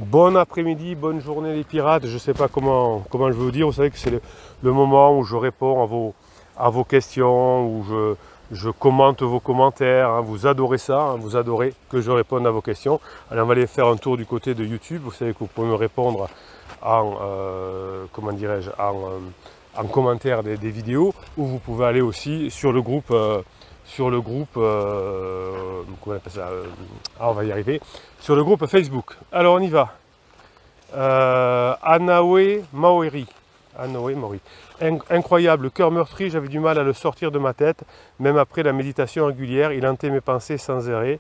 Bon après-midi, bonne journée les pirates. Je ne sais pas comment je vais vous dire. Vous savez que c'est le moment où je réponds à vos questions, où je commente vos commentaires. Hein. Vous adorez ça, hein. Vous adorez que je réponde à vos questions. Allez, on va aller faire un tour du côté de YouTube. Vous savez que vous pouvez me répondre en, comment dirais-je, en commentaire des vidéos, ou vous pouvez aller aussi sur le groupe. Comment on appelle ça, on va y arriver, sur le groupe Facebook. Alors on y va. Anaoe Maori. Incroyable, cœur meurtri, j'avais du mal à le sortir de ma tête, même après la méditation régulière, il hantait mes pensées sans arrêt.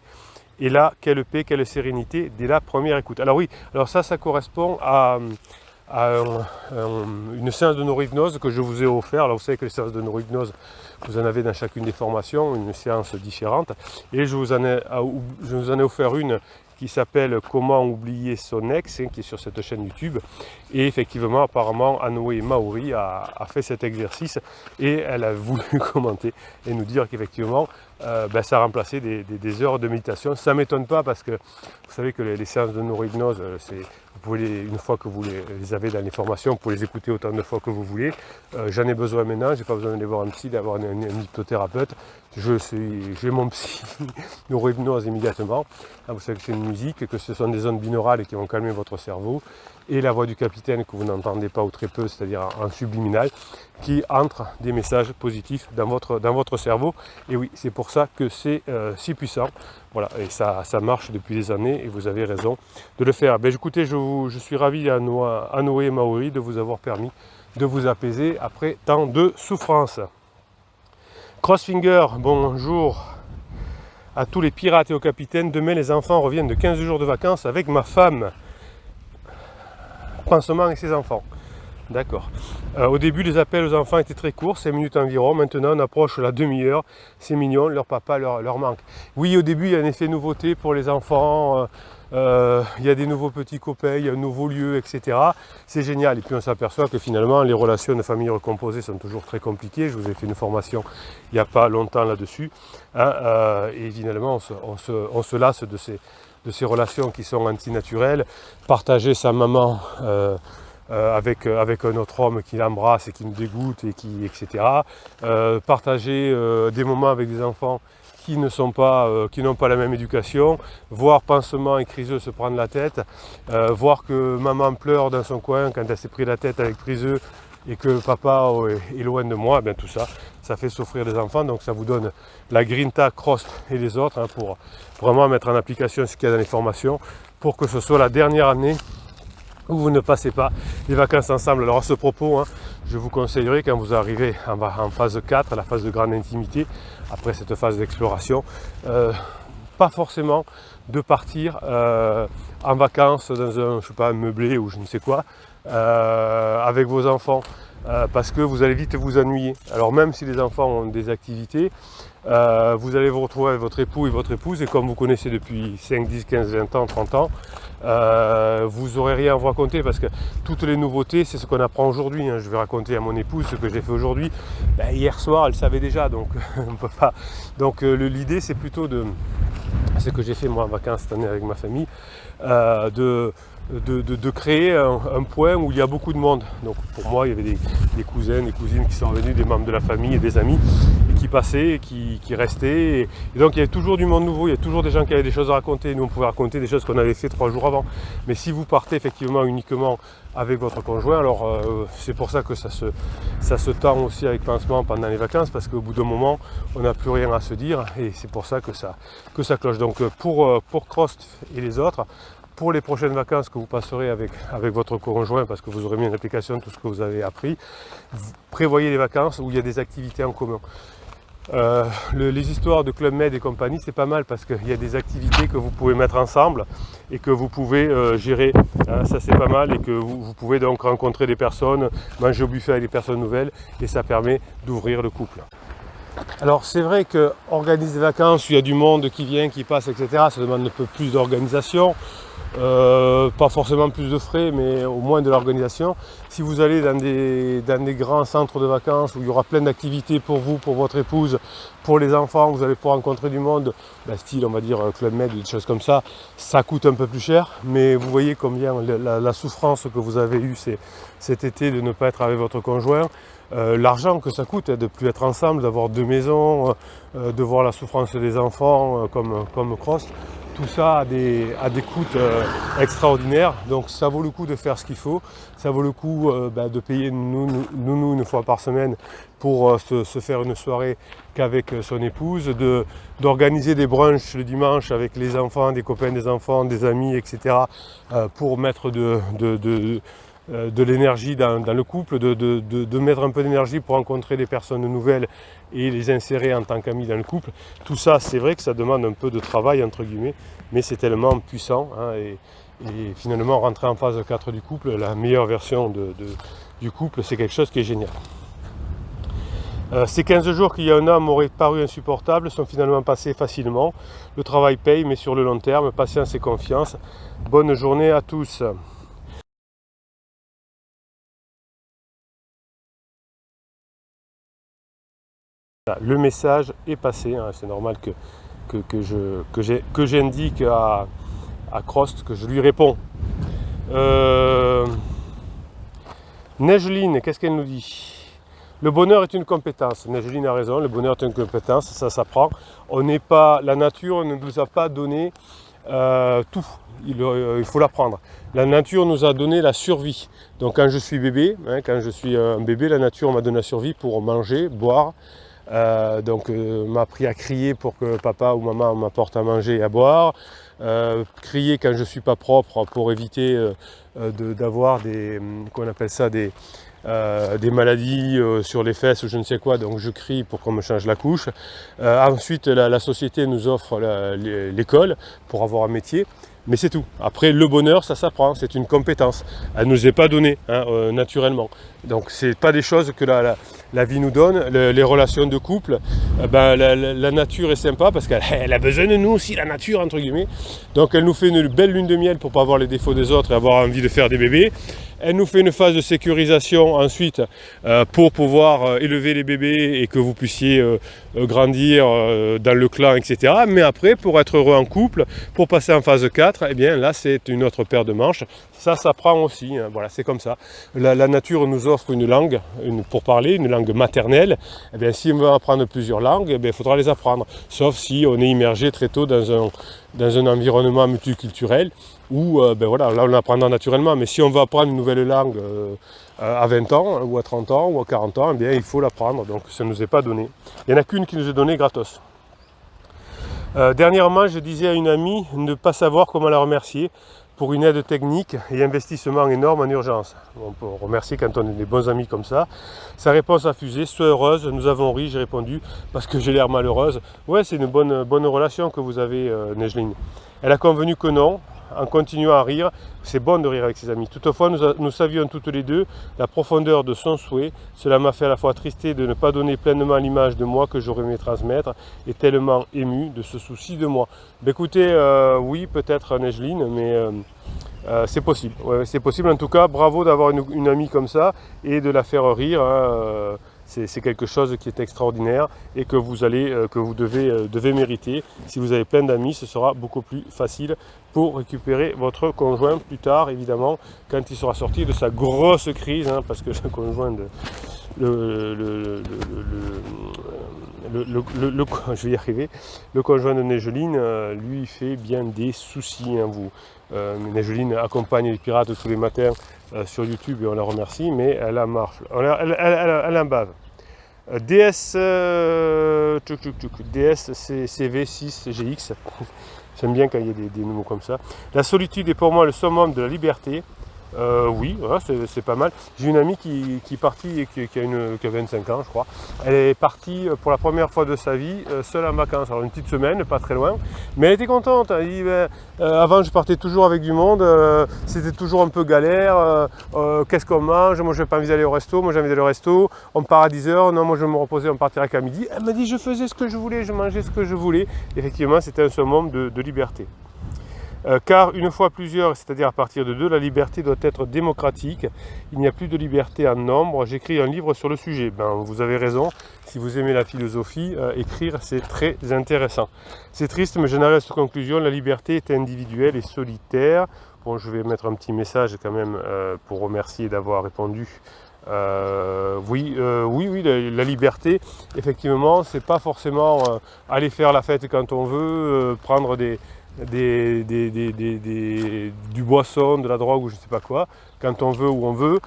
Et là, quelle paix, quelle sérénité, dès la première écoute. Alors oui, alors ça correspond à une séance de neurohypnose que je vous ai offert. Alors vous savez que les séances de neurohypnose, vous en avez dans chacune des formations, une séance différente. Et je vous en ai offert une qui s'appelle Comment oublier son ex, hein, qui est sur cette chaîne YouTube. Et effectivement, apparemment, Anaoe Maori a fait cet exercice et elle a voulu commenter et nous dire qu'effectivement, ça a remplacé des heures de méditation. Ça ne m'étonne pas parce que vous savez que les séances de neurohypnose, vous pouvez une fois que vous les avez dans les formations, vous pouvez les écouter autant de fois que vous voulez. J'en ai besoin maintenant, j'ai pas besoin d'aller voir un psy, d'avoir un hypnothérapeute. J'ai mon psy neurohypnose immédiatement. Vous savez que c'est une musique, que ce sont des ondes binaurales qui vont calmer votre cerveau. Et la voix du capitaine que vous n'entendez pas ou très peu, c'est-à-dire en subliminal, qui entre des messages positifs dans votre cerveau. Et oui, c'est pour ça que c'est si puissant. Voilà, et ça marche depuis des années et vous avez raison de le faire. Écoutez, je suis ravi Anaoe Maori de vous avoir permis de vous apaiser après tant de souffrance. Crossfinger, bonjour à tous les pirates et aux capitaines. Demain, les enfants reviennent de 15 jours de vacances avec ma femme. Pansement et ses enfants. D'accord. Au début, les appels aux enfants étaient très courts, 5 minutes environ. Maintenant, on approche la demi-heure. C'est mignon, leur papa leur manque. Oui, au début, il y a un effet nouveauté pour les enfants. Il y a des nouveaux petits copains, il y a un nouveau lieu, etc. C'est génial. Et puis, on s'aperçoit que finalement, les relations de famille recomposée sont toujours très compliquées. Je vous ai fait une formation il n'y a pas longtemps là-dessus. Hein, et finalement, on se lasse de ces relations qui sont antinaturelles. Partager sa maman avec un autre homme qui l'embrasse et qui nous dégoûte, etc. Partager des moments avec des enfants qui n'ont pas la même éducation, voir pansement et criseux se prendre la tête, voir que maman pleure dans son coin quand elle s'est pris la tête avec criseux et que papa est loin de moi, tout ça, ça fait souffrir les enfants. Donc ça vous donne la grinta, Crost et les autres pour vraiment mettre en application ce qu'il y a dans les formations pour que ce soit la dernière année où vous ne passez pas les vacances ensemble. Alors à ce propos, je vous conseillerais quand vous arrivez en phase 4, la phase de grande intimité, après cette phase d'exploration, pas forcément de partir en vacances dans un meublé ou je ne sais quoi, avec vos enfants. Parce que vous allez vite vous ennuyer. Alors même si les enfants ont des activités, vous allez vous retrouver avec votre époux et votre épouse, et comme vous connaissez depuis 5, 10, 15, 20 ans, 30 ans, vous n'aurez rien à vous raconter parce que toutes les nouveautés, c'est ce qu'on apprend aujourd'hui. Je vais raconter à mon épouse ce que j'ai fait aujourd'hui. Hier soir, elle savait déjà, donc on peut pas. Donc l'idée, c'est plutôt ce que j'ai fait moi en vacances cette année avec ma famille, de créer un point où il y a beaucoup de monde. Donc pour moi, il y avait des cousins, des cousines qui sont venus, des membres de la famille et des amis, et qui passaient, et qui restaient. Et donc il y avait toujours du monde nouveau, il y a toujours des gens qui avaient des choses à raconter. Nous, on pouvait raconter des choses qu'on avait fait 3 jours avant. Mais si vous partez effectivement uniquement avec votre conjoint, alors c'est pour ça que ça se tend aussi avec pansement pendant les vacances, parce qu'au bout d'un moment, on n'a plus rien à se dire, et c'est pour ça que ça cloche. Donc pour Crost et les autres, pour les prochaines vacances que vous passerez avec votre conjoint, parce que vous aurez mis en application tout ce que vous avez appris, prévoyez les vacances où il y a des activités en commun. Les histoires de Club Med et compagnie, c'est pas mal parce qu'il y a des activités que vous pouvez mettre ensemble et que vous pouvez gérer. Ça c'est pas mal, et que vous pouvez donc rencontrer des personnes, manger au buffet avec des personnes nouvelles, et ça permet d'ouvrir le couple. Alors c'est vrai qu'organiser des vacances où il y a du monde qui vient, qui passe, etc., ça demande un peu plus d'organisation. pas forcément plus de frais, mais au moins de l'organisation. Si vous allez dans des grands centres de vacances où il y aura plein d'activités pour vous, pour votre épouse, pour les enfants, vous allez pouvoir rencontrer du monde, style on va dire Club Med, des choses comme ça, ça coûte un peu plus cher, mais vous voyez combien la souffrance que vous avez eue cet été de ne pas être avec votre conjoint, l'argent que ça coûte de ne plus être ensemble, d'avoir deux maisons, de voir la souffrance des enfants comme Crost. Tout ça a des coûts extraordinaires, donc ça vaut le coup de faire ce qu'il faut, ça vaut le coup de payer nounou une fois par semaine pour se faire une soirée qu'avec son épouse, d'organiser des brunchs le dimanche avec les enfants, des copains des enfants, des amis, etc. Pour mettre de l'énergie dans le couple, de mettre un peu d'énergie pour rencontrer des personnes nouvelles et les insérer en tant qu'amis dans le couple. Tout ça, c'est vrai que ça demande un peu de travail, entre guillemets, mais c'est tellement puissant. Et finalement, rentrer en phase 4 du couple, la meilleure version du couple, c'est quelque chose qui est génial. Ces 15 jours qui, il y a un an, m'auraient paru insupportables, sont finalement passés facilement. Le travail paye, mais sur le long terme, patience et confiance. Bonne journée à tous. Le message est passé, hein, c'est normal que j'indique à Crost que je lui réponds. Neigeline, qu'est-ce qu'elle nous dit? Le bonheur est une compétence. Neigeline a raison, le bonheur est une compétence, ça s'apprend. La nature ne nous a pas donné tout, il faut l'apprendre. La nature nous a donné la survie. Donc quand je suis bébé, quand je suis un bébé, la nature m'a donné la survie pour manger, boire. M'a appris à crier pour que papa ou maman m'apporte à manger et à boire, crier quand je ne suis pas propre pour éviter d'avoir des maladies sur les fesses ou je ne sais quoi, donc je crie pour qu'on me change la couche. Ensuite la société nous offre l'école pour avoir un métier. Mais c'est tout. Après, le bonheur, ça s'apprend, c'est une compétence. Elle ne nous est pas donnée naturellement. Donc, ce n'est pas des choses que la vie nous donne. Les relations de couple, la nature est sympa parce qu'elle a besoin de nous aussi, la nature, entre guillemets. Donc, elle nous fait une belle lune de miel pour ne pas avoir les défauts des autres et avoir envie de faire des bébés. Elle nous fait une phase de sécurisation ensuite pour pouvoir élever les bébés et que vous puissiez grandir dans le clan, etc. Mais après, pour être heureux en couple, pour passer en phase 4, eh bien là c'est une autre paire de manches. Ça s'apprend aussi, hein. Voilà, c'est comme ça. La nature nous offre une langue pour parler, une langue maternelle. Eh bien, si on veut apprendre plusieurs langues, eh bien, il faudra les apprendre. Sauf si on est immergé très tôt dans un environnement multiculturel où là on apprendra naturellement. Mais si on veut apprendre une nouvelle langue à 20 ans ou à 30 ans ou à 40 ans, eh bien, il faut l'apprendre. Donc ça ne nous est pas donné. Il n'y en a qu'une qui nous est donnée gratos. Dernièrement, je disais à une amie ne pas savoir comment la remercier pour une aide technique et investissement énorme en urgence. On peut remercier quand on est des bons amis comme ça. Sa réponse a fusé, sois heureuse, nous avons ri, j'ai répondu, parce que j'ai l'air malheureuse. Ouais, c'est une bonne relation que vous avez, Neigeline. Elle a convenu que non, en continuant à rire. C'est bon de rire avec ses amis. Toutefois, nous savions toutes les deux la profondeur de son souhait. Cela m'a fait à la fois attrister de ne pas donner pleinement l'image de moi que j'aurais aimé transmettre et tellement ému de ce souci de moi. Écoutez, oui, peut-être Neigeline, mais c'est possible. Ouais, c'est possible. En tout cas, bravo d'avoir une amie comme ça et de la faire rire. Hein. C'est quelque chose qui est extraordinaire et que vous devez mériter. Si vous avez plein d'amis, ce sera beaucoup plus facile pour récupérer votre conjoint plus tard, évidemment, quand il sera sorti de sa grosse crise, hein, parce que le conjoint je vais y arriver. Le conjoint de Neigeline, lui, fait bien des soucis. Hein, Neigeline accompagne les pirates tous les matins sur YouTube et on la remercie, mais elle a marre. Elle en bave. DSCV6GX. J'aime bien quand il y a des mots comme ça. La solitude est pour moi le summum de la liberté. Oui, voilà, c'est pas mal. J'ai une amie qui est partie et qui a 25 ans, je crois. Elle est partie pour la première fois de sa vie seule en vacances. Alors une petite semaine, pas très loin. Mais elle était contente. Elle dit, avant, je partais toujours avec du monde. C'était toujours un peu galère. Qu'est-ce qu'on mange? Moi, je n'ai pas envie d'aller au resto. Moi, j'ai envie d'aller au resto. On part à 10h. Non, moi, je vais me reposer. On partira qu'à midi. Elle m'a dit, je faisais ce que je voulais. Je mangeais ce que je voulais. Effectivement, c'était un summum de liberté. Car une fois plusieurs, c'est-à-dire à partir de deux, la liberté doit être démocratique. Il n'y a plus de liberté en nombre. J'écris un livre sur le sujet. Ben, vous avez raison. Si vous aimez la philosophie, écrire, c'est très intéressant. C'est triste, mais je n'arrive à cette conclusion. La liberté est individuelle et solitaire. Bon, je vais mettre un petit message quand même pour remercier d'avoir répondu. Oui, la liberté, effectivement, c'est pas forcément aller faire la fête quand on veut, prendre du boisson, de la drogue ou je ne sais pas quoi, quand on veut, où on veut.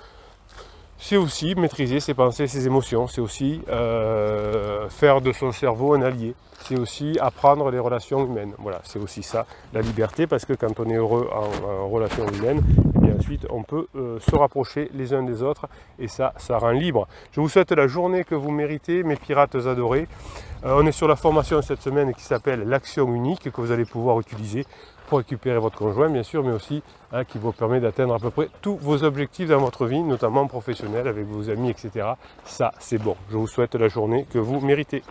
C'est aussi maîtriser ses pensées, ses émotions, c'est aussi faire de son cerveau un allié, c'est aussi apprendre les relations humaines. Voilà, c'est aussi ça, la liberté, parce que quand on est heureux en relation humaine, et bien ensuite on peut se rapprocher les uns des autres, et ça rend libre. Je vous souhaite la journée que vous méritez, mes pirates adorés. On est sur la formation cette semaine qui s'appelle l'action unique, que vous allez pouvoir utiliser pour récupérer votre conjoint, bien sûr, mais aussi qui vous permet d'atteindre à peu près tous vos objectifs dans votre vie, notamment professionnelle, avec vos amis, etc. Ça, c'est bon. Je vous souhaite la journée que vous méritez.